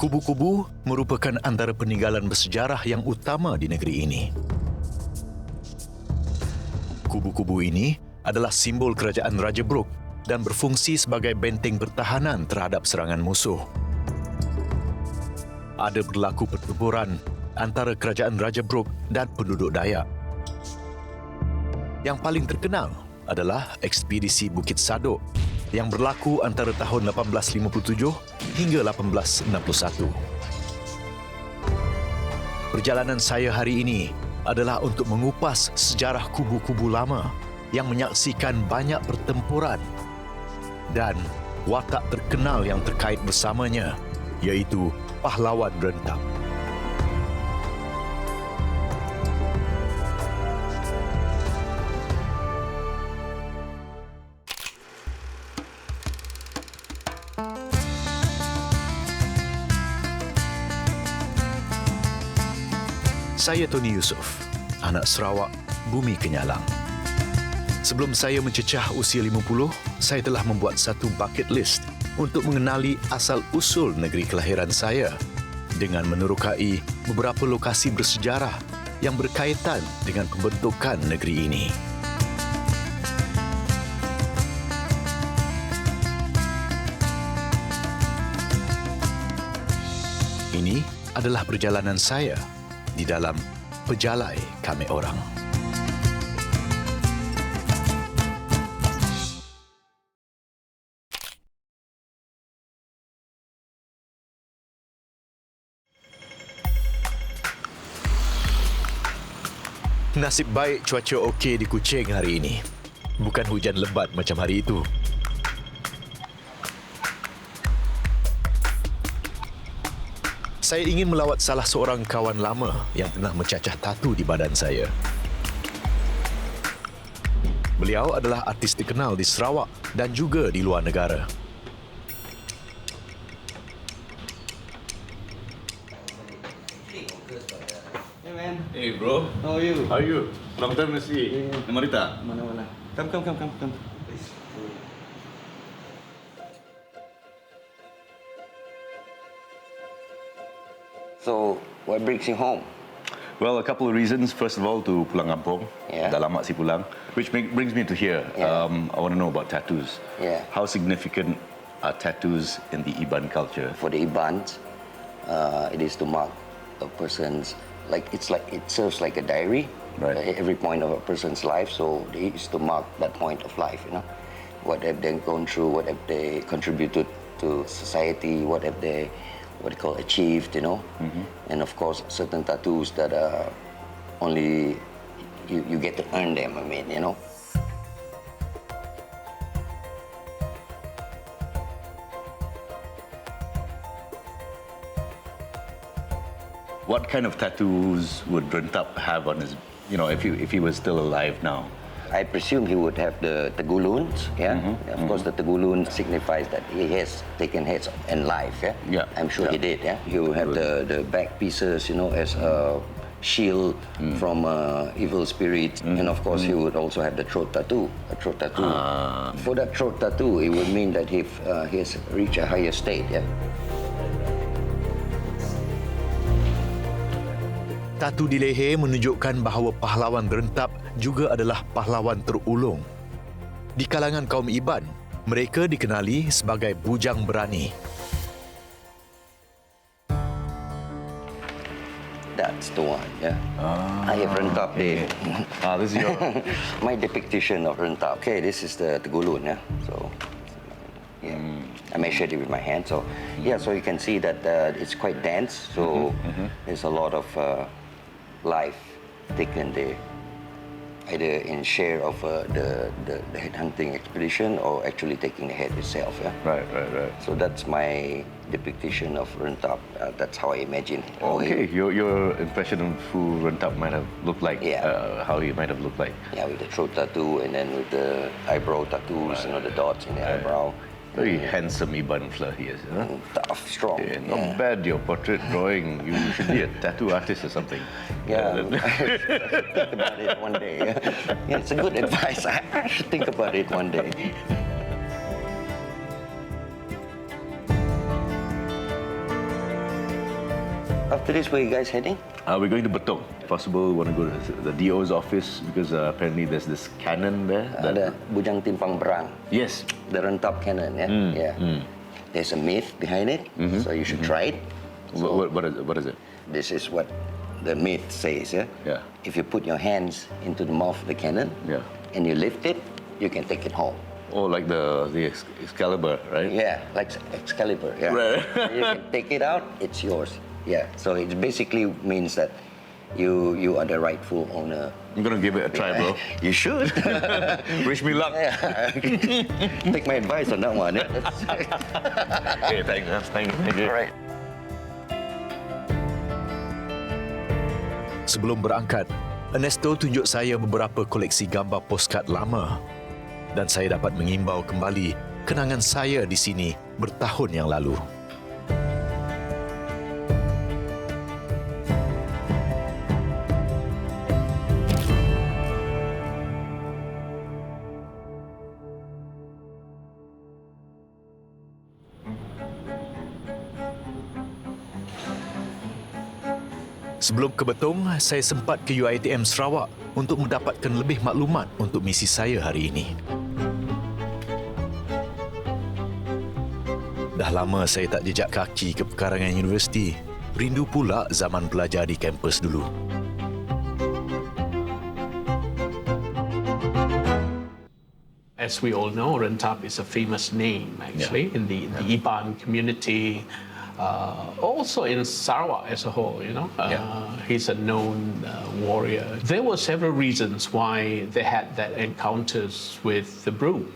Kubu-kubu merupakan antara peninggalan bersejarah yang utama di negeri ini. Kubu-kubu ini adalah simbol kerajaan Raja Brooke dan berfungsi sebagai benteng pertahanan terhadap serangan musuh. Ada berlaku pertempuran antara kerajaan Raja Brooke dan penduduk Dayak. Yang paling terkenal adalah ekspedisi Bukit Sadok yang berlaku antara tahun 1857 hingga 1861. Perjalanan saya hari ini adalah untuk mengupas sejarah kubu-kubu lama yang menyaksikan banyak pertempuran dan watak terkenal yang terkait bersamanya, iaitu pahlawan rentak. Saya Tony Yusof, anak Sarawak, bumi Kenyalang. Sebelum saya mencecah usia 50, saya telah membuat satu bucket list untuk mengenali asal-usul negeri kelahiran saya dengan menerokai beberapa lokasi bersejarah yang berkaitan dengan pembentukan negeri ini. Ini adalah perjalanan saya di dalam Pejalai Kami Orang. Nasib baik cuaca okey di Kuching hari ini. Bukan hujan lebat macam hari itu. Saya ingin melawat salah seorang kawan lama yang pernah mencacah tatu di badan saya. Beliau adalah artis terkenal di Sarawak dan juga di luar negara. Hey man, Hey bro, how are you? how are you? Long time no see. Marita. Mana. Come. So, what brings you home? Well, a couple of reasons. First of all, to pulang kampung. Yeah. Dah lama si pulang. Which brings me to here. Yeah. I want to know about tattoos. Yeah. How significant are tattoos in the Iban culture? For the Ibans, it is to mark a person's, it serves like a diary. Right. Every point of a person's life, so it is to mark that point of life, What have they gone through, what have they contributed to society, what have they achieved, And of course, certain tattoos that only you get to earn them, What kind of tattoos would Rentap have on his, if he was still alive now? I presume he would have the Teguluns, yeah? Of course, the Tegulun signifies that he has taken heads in life, yeah? Yeah. I'm sure he did, yeah? He will have the back pieces, as a shield from evil spirits. And of course, he would also have the throat tattoo, a throat tattoo. For that throat tattoo, it would mean that he has reached a higher state, yeah? Tatu di leher menunjukkan bahawa pahlawan Rentap juga adalah pahlawan terulung. Di kalangan kaum Iban, mereka dikenali sebagai bujang berani. That's the one, yeah. I have Rentap there. This is your... My depiction of Rentap. Okay, this is the Tegulun, yeah. So, yeah. I measured it with my hand. So, so you can see that it's quite dense. So, there's a lot of life taken there, either in share of the head hunting expedition or actually taking the head itself. Yeah. Right. So that's my depiction of Rentap. That's how I imagine. Okay, your impression of who Rentap might have looked like, how he might have looked like. Yeah, with the throat tattoo and then with the eyebrow tattoos, the dots in the eyebrow. Very handsome Iban fella he is, huh? Tough, strong. Yeah, not bad, your portrait drawing. You should be a tattoo artist or something. Yeah, think about it one day. Yeah, it's a good advice. I should think about it one day. After this, where you guys heading? We're going to Betong. If possible, we want to go to the DO's office because apparently there's this cannon there. Ada Bujang Timpang Berang. Yes. The Rentap cannon, yeah? There's a myth behind it, so you should try it. So What is it? this is what the myth says, yeah? Yeah. If you put your hands into the mouth of the cannon, Yeah. and you lift it, you can take it home. Oh, like the Excalibur, right? Yeah, like Excalibur, yeah. Right. You can take it out, it's yours. Yeah, so it basically means that you are the rightful owner. I'm gonna give it a try, bro. You should. Wish me luck. Yeah. Take my advice on that one. Yeah? Okay, thank you. All right. Sebelum berangkat, Ernesto tunjuk saya beberapa koleksi gambar postcard lama dan saya dapat mengimbau kembali kenangan saya di sini bertahun yang lalu. Sebelum ke Betong, saya sempat ke UiTM Sarawak untuk mendapatkan lebih maklumat untuk misi saya hari ini. Dah lama saya tak jejak kaki ke pekarangan universiti. Rindu pula zaman belajar di kampus dulu. As we all know, Rentap is a famous name actually in the Iban community. Also in Sarawak as a whole, he's a known warrior. There were several reasons why they had that encounters with the broom.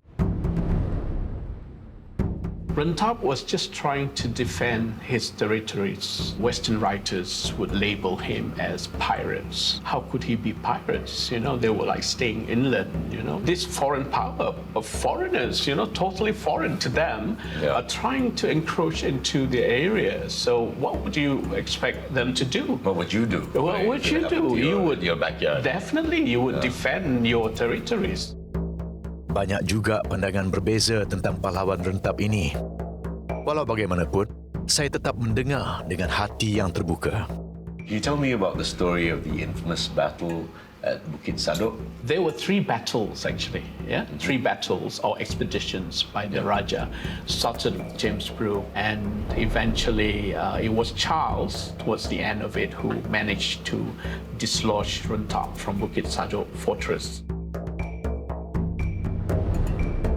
Rentap was just trying to defend his territories. Western writers would label him as pirates. How could he be pirates? They were like staying inland, This foreign power of foreigners, totally foreign to them, are trying to encroach into the area. So what would you expect them to do? What would you do? What would you do? You would your backyard. Definitely, you would defend your territories. Banyak juga pandangan berbeza tentang pahlawan Rentap ini. Walau bagaimanapun, saya tetap mendengar dengan hati yang terbuka. Can you tell me about the story of the infamous battle at Bukit Sadok? There were 3 battles actually, 3 battles or expeditions by the Raja, started with James Brooke, and eventually it was Charles towards the end of it who managed to dislodge Rentap from Bukit Sadok fortress.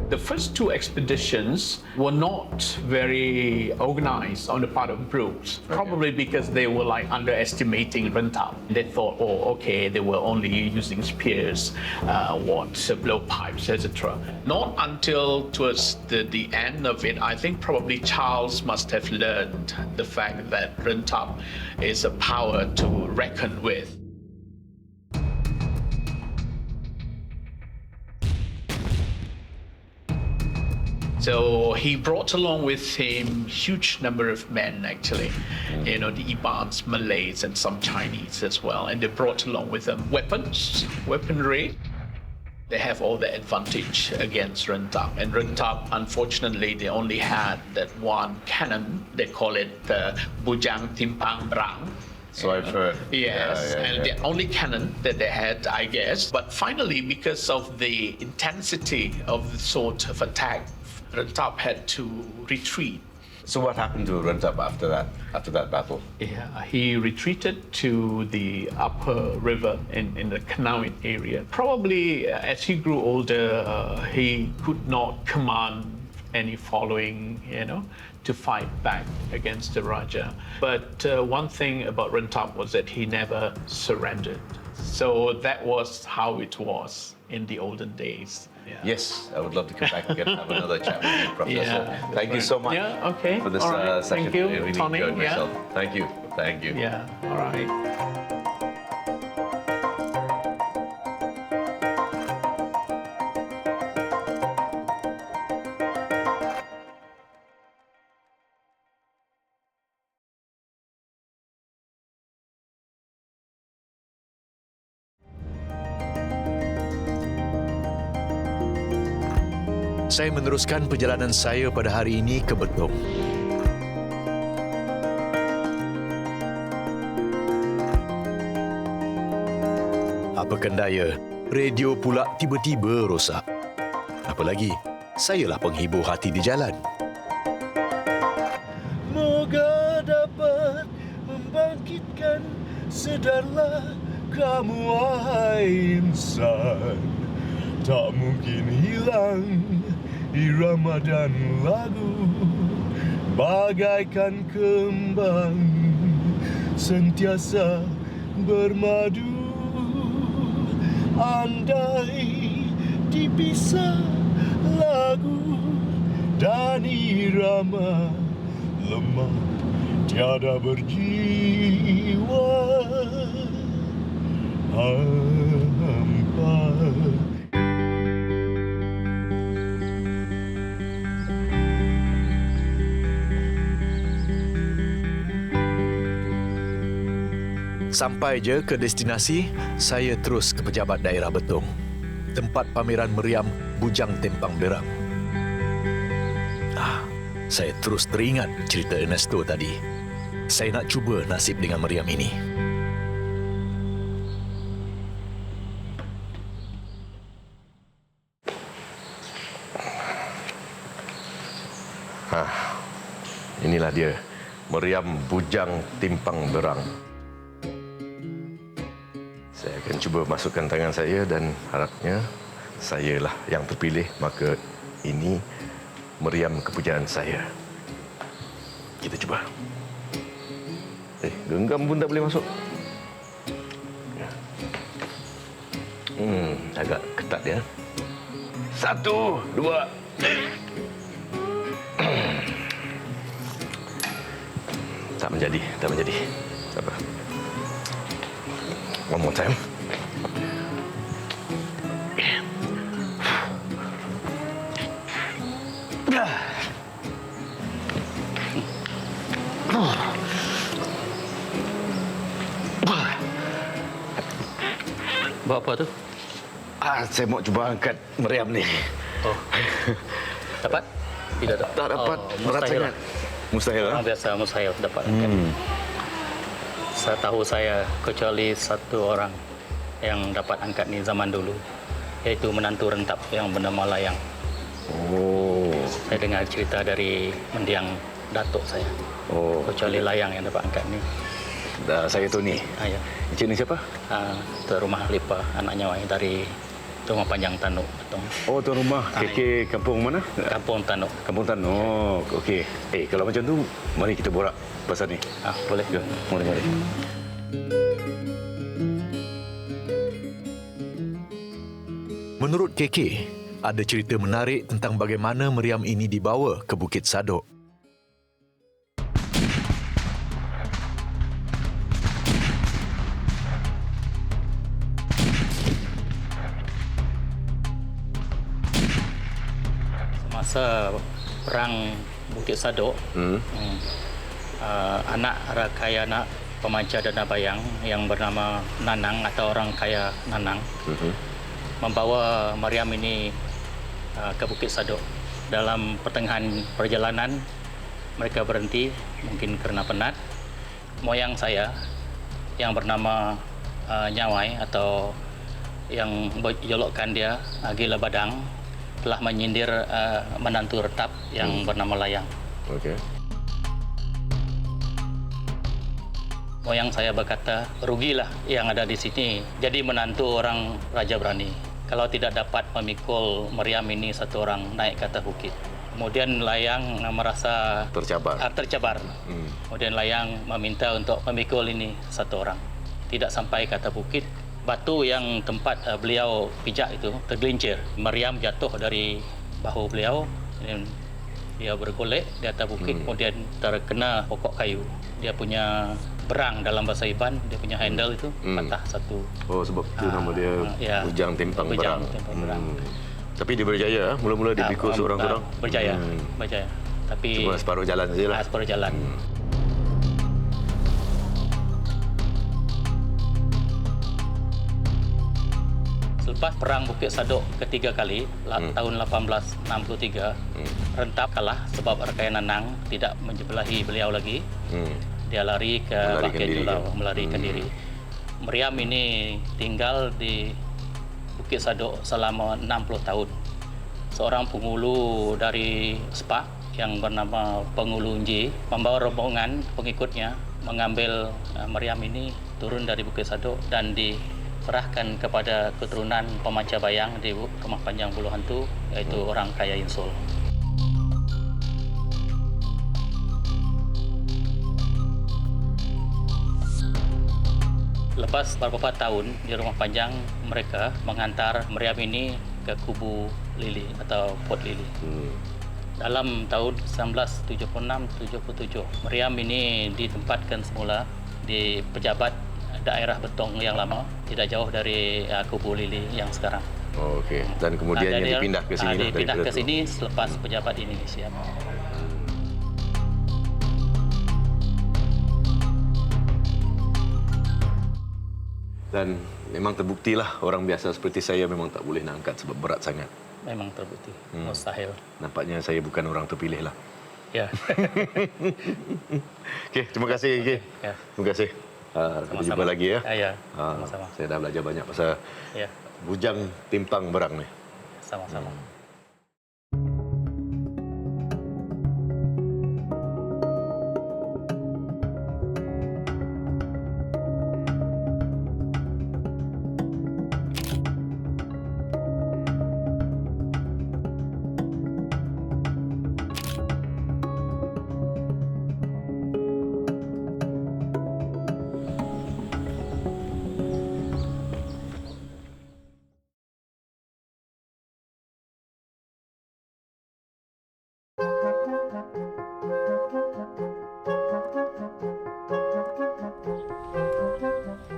The first 2 expeditions were not very organized on the part of Brooks, probably because they were like underestimating Rentap. They thought, they were only using spears, blowpipes, etc. Not until towards the end of it, I think probably Charles must have learned the fact that Rentap is a power to reckon with. So he brought along with him huge number of men actually, the Ibans, Malays and some Chinese as well. And they brought along with them weaponry. They have all the advantage against Rentap. And Rentap, unfortunately, they only had that one cannon. They call it the Bujang Timpang Berang. So I've heard. Yes, the only cannon that they had, I guess. But finally, because of the intensity of the sort of attack, Rentap had to retreat. So what happened to Rentap after that battle? Yeah, he retreated to the upper river in the Kanawit area. Probably as he grew older, he could not command any following, to fight back against the Raja. But one thing about Rentap was that he never surrendered. So that was how it was in the olden days. Yeah. Yes, I would love to come back and have another chat with you, Professor. Yeah, Thank you so much for this All right. session. Thank you, I really Tony. enjoyed myself. Thank you. Yeah, all right. Saya meneruskan perjalanan saya pada hari ini ke Betong. Apakan daya, radio pula tiba-tiba rosak. Apalagi, sayalah penghibur hati di jalan. Moga dapat membangkitkan, sedarlah kamu wahai insan. Tak mungkin hilang irama dan lagu, bagaikan kembang sentiasa bermadu. Andai dipisah lagu dan irama, lemah tiada berjiwa hampa. Sampai je ke destinasi, saya terus ke pejabat daerah Betong, tempat pameran meriam Bujang Tempang Berang. Saya terus teringat cerita Ernesto tadi. Saya nak cuba nasib dengan meriam ini. Inilah dia, meriam Bujang Timpang Berang. Saya akan cuba masukkan tangan saya dan harapnya sayalah yang terpilih, maka ini meriam kepujaan saya. Kita cuba. Genggam pun tak boleh masuk. Agak ketat ya. 1, 2. Tak menjadi. Sabar. One more time. Buat apa tu? Saya mau cuba angkat meriam ni. Oh. Dapat? Tidak dapat. Tak dapat. Berat mustahil. sangat. Mustahil. Orang biasa mustahil dapat angkat. Setahu saya kecuali satu orang yang dapat angkat ni zaman dulu, iaitu menantu rentap yang bernama Layang. Oh. Saya dengar cerita dari mendiang datuk saya. Oh. Kecuali Layang yang dapat angkat ni. Saya Tony. Ya. Encik ni siapa? Tuan rumah Lipa, anak nyawai dari Rumah Panjang Tanuk. Oh, tuan rumah. KK kampung mana? Kampung Tanuk. Kampung Tanuk. Okey. Kalau macam tu, mari kita borak pasal ni. Boleh. Ya, mari. Menurut KK, ada cerita menarik tentang bagaimana meriam ini dibawa ke Bukit Sadok. Masa perang Bukit Sadok, anak rakayana pemancar Dana Bayang yang bernama Nanang atau orang kaya Nanang membawa meriam ini ke Bukit Sadok. Dalam pertengahan perjalanan mereka berhenti, mungkin kerana penat. Moyang saya yang bernama Nyawai atau yang berjolokkan dia Gila Badang telah menyindir menantu retap yang bernama Layang. Okey. Moyang saya berkata, rugilah yang ada di sini jadi menantu orang Raja Berani kalau tidak dapat memikul meriam ini satu orang naik ke atas bukit. Kemudian Layang merasa tercabar. Kemudian Layang meminta untuk memikul ini satu orang. Tidak sampai ke atas bukit, batu yang tempat beliau pijak itu tergelincir. Meriam jatuh dari bahu beliau dan dia bergolek di atas bukit, kemudian terkena pokok kayu. Dia punya berang dalam bahasa Iban, dia punya handle itu patah satu. Oh, sebab itu nama dia Bujang Timpang Berang. Tapi dia berjaya, mula-mula dia pikul seorang-seorang. Berjaya. Tapi cuma separuh jalan sajalah. Separuh jalan. Selepas perang Bukit Sadok ketiga kali, tahun 1863, Rentap kalah sebab Rakyat Nanang tidak menjebelahi beliau lagi. Dia lari ke Bukit Julau, melarikan diri. Meriam ini tinggal di Bukit Sadok selama 60 tahun. Seorang penghulu dari Sepak yang bernama Penghulu Nji membawa rombongan pengikutnya mengambil meriam ini turun dari Bukit Sadok dan diserahkan kepada keturunan pemancar bayang di Rumah Panjang Bulu Hantu, iaitu orang kaya Insol. Lepas beberapa tahun di Rumah Panjang, mereka menghantar meriam ini ke Kubu Lili atau Fort Lili. Dalam tahun 1976-77, meriam ini ditempatkan semula di pejabat daerah Betong yang lama, tidak jauh dari Kubu Lili yang sekarang. Oh, okey. Dan kemudian Jadi, dipindah ke sini. dipindah ke sini selepas pejabat ini siap. Dan memang terbuktilah orang biasa seperti saya memang tak boleh nak angkat sebab berat sangat. Memang terbukti, mustahil. Nampaknya saya bukan orang terpilih lah. Ya. Okey, terima kasih. Okay. Ya. Terima kasih. Kita jumpa lagi ya. Ya, sama-sama. Saya dah belajar banyak pasal Ya, bujang timpang berang ni. sama-sama.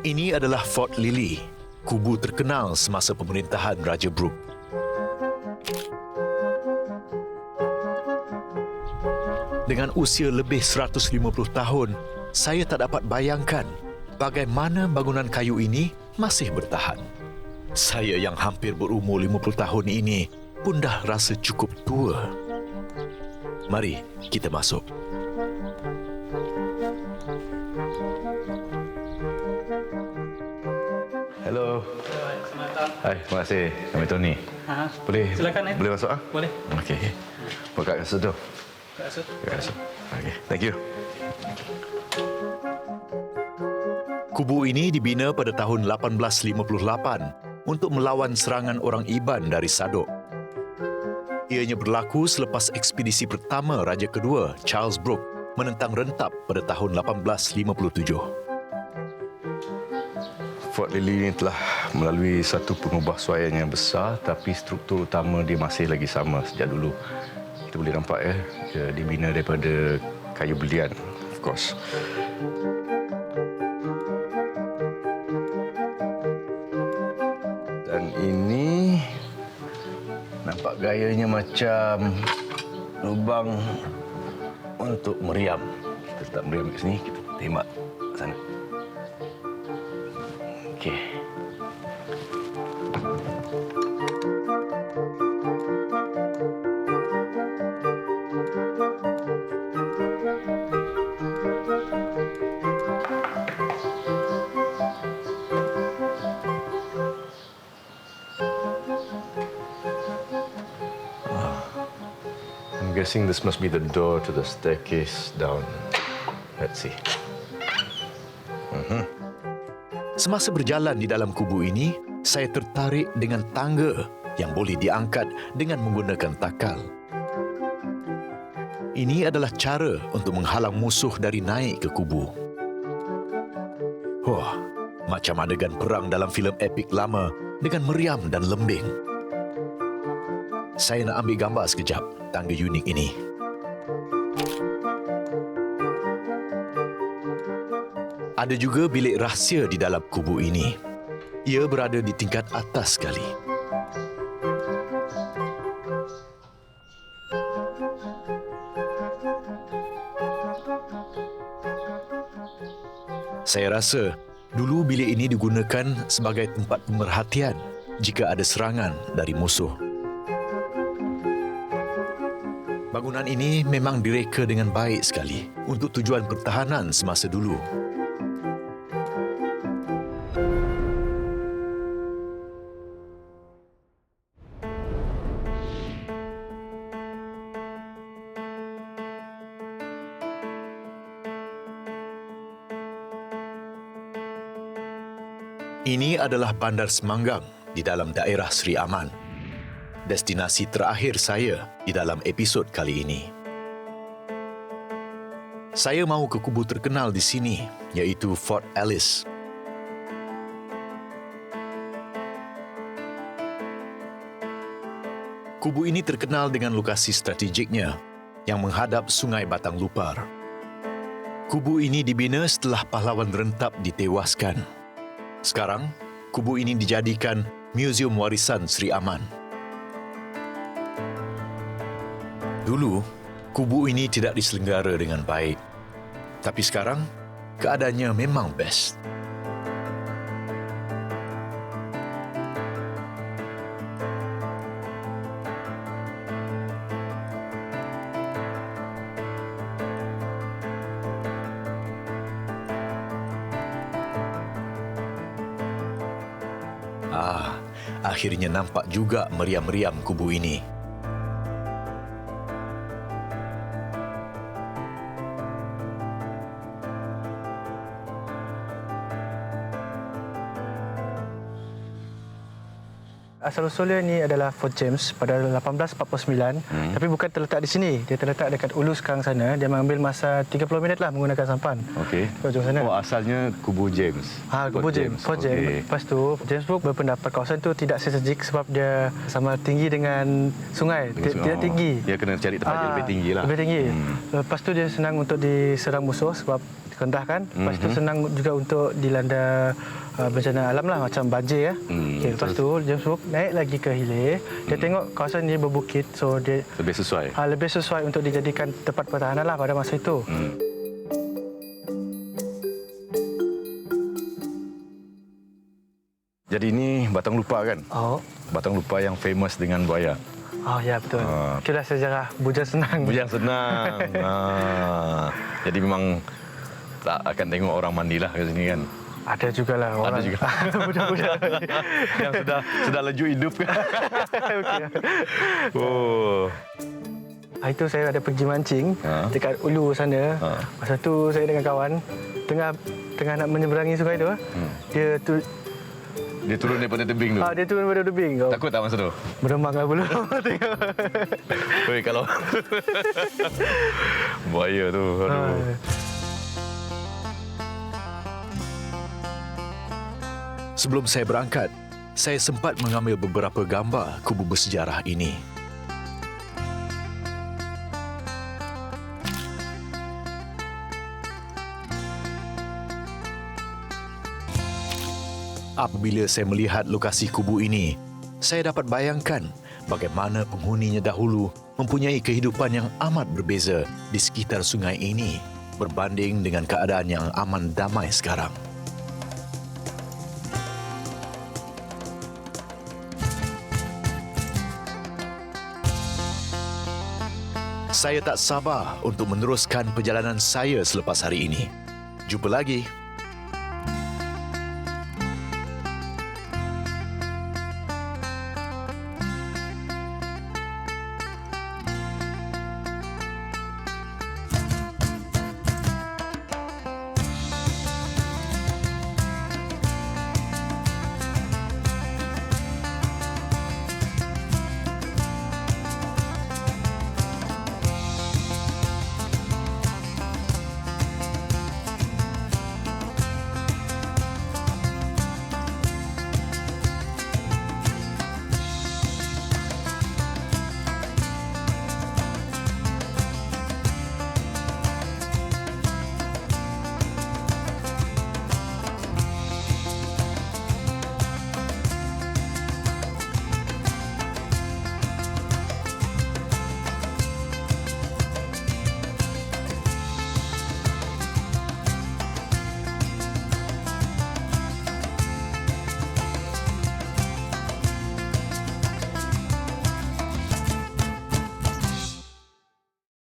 Ini adalah Fort Lili, kubu terkenal semasa pemerintahan Raja Brooke. Dengan usia lebih 150 tahun, saya tak dapat bayangkan bagaimana bangunan kayu ini masih bertahan. Saya yang hampir berumur 50 tahun ini pun dah rasa cukup tua. Mari kita masuk. Hello. Hai, terima kasih. Kami Tony. Boleh? Silakan, ya. Boleh masuk ah? Boleh. Okey. Buka kasut tu. Buka kasut. Okey, thank you. Kubu ini dibina pada tahun 1858 untuk melawan serangan orang Iban dari Sadok. Ianya berlaku selepas ekspedisi pertama Raja Kedua, Charles Brooke, menentang Rentap pada tahun 1857. Fort Lili ini telah melalui satu pengubahsuaian yang besar, tapi struktur utama dia masih lagi sama sejak dulu. Kita boleh nampak ya, dia dibina daripada kayu belian, of course. Dan ini nampak gayanya macam lubang untuk meriam. Kita letak meriam kat sini, kita tembak ke sana. Okey. I'm guessing this must be the door to the staircase down. Let's see. Semasa berjalan di dalam kubu ini, saya tertarik dengan tangga yang boleh diangkat dengan menggunakan takal. Ini adalah cara untuk menghalang musuh dari naik ke kubu. Wah, macam adegan perang dalam filem epik lama dengan meriam dan lembing. Saya nak ambil gambar sekejap tangga unik ini. Ada juga bilik rahsia di dalam kubu ini. Ia berada di tingkat atas sekali. Saya rasa dulu bilik ini digunakan sebagai tempat pemerhatian jika ada serangan dari musuh. Bangunan ini memang direka dengan baik sekali untuk tujuan pertahanan semasa dulu. Ini adalah Bandar Semanggang di dalam daerah Seri Aman. Destinasi terakhir saya di dalam episod kali ini. Saya mahu ke kubu terkenal di sini, iaitu Fort Alice. Kubu ini terkenal dengan lokasi strategiknya yang menghadap Sungai Batang Lupar. Kubu ini dibina setelah pahlawan rentap ditewaskan. Sekarang, kubu ini dijadikan Muzium Warisan Seri Aman. Dulu, kubu ini tidak diselenggara dengan baik. Tapi sekarang, keadaannya memang best. Akhirnya nampak juga meriam-meriam kubu ini. Asal-usulnya ini adalah Fort James pada 1849, tapi bukan terletak di sini. Dia terletak dekat Ulu sekarang sana. Dia mengambil masa 30 minit lah menggunakan sampan. Okey. Ke ujung sana. Oh, asalnya kubu James. Kubu James. Fort James. Okey. Lepas tu, James Book berpendapat kawasan itu tidak sejuk sebab dia sama tinggi dengan sungai. Tidak tinggi. Dia kena cari tempat yang lebih tinggi lah. Lebih tinggi. Lepas tu dia senang untuk diserang musuh sebab rendahkan. Lepas tu senang juga untuk dilanda bencana alam lah macam banjir ya. Okay, lepas tu James Book naik lagi ke hilir. Dia tengok kawasan ini berbukit, so dia Lebih sesuai. lebih sesuai untuk dijadikan tempat pertahanan lah pada masa itu. Jadi ini Batang Lupa kan? Oh, Batang Lupa yang famous dengan buaya. ya betul. Itulah sejarah Bujang Senang. Bujang senang. Jadi memang tak akan tengok orang mandilah ke sini kan? Ada jugalah orang. Ada juga. Budak-budak. Yang sudah laju hidup kan? Okey. Oh. Itu saya ada pergi mancing dekat Ulu sana. Masa tu saya dengan kawan tengah nak menyeberangi sungai tu. Dia turun daripada tebing tu. Dia turun daripada tebing. Takut tak masa tu? Beremanglah belum. Tengok. Oi, kalau buaya tu. Aduh. Sebelum saya berangkat, saya sempat mengambil beberapa gambar kubu bersejarah ini. Apabila saya melihat lokasi kubu ini, saya dapat bayangkan bagaimana penghuninya dahulu mempunyai kehidupan yang amat berbeza di sekitar sungai ini berbanding dengan keadaan yang aman damai sekarang. Saya tak sabar untuk meneruskan perjalanan saya selepas hari ini. Jumpa lagi.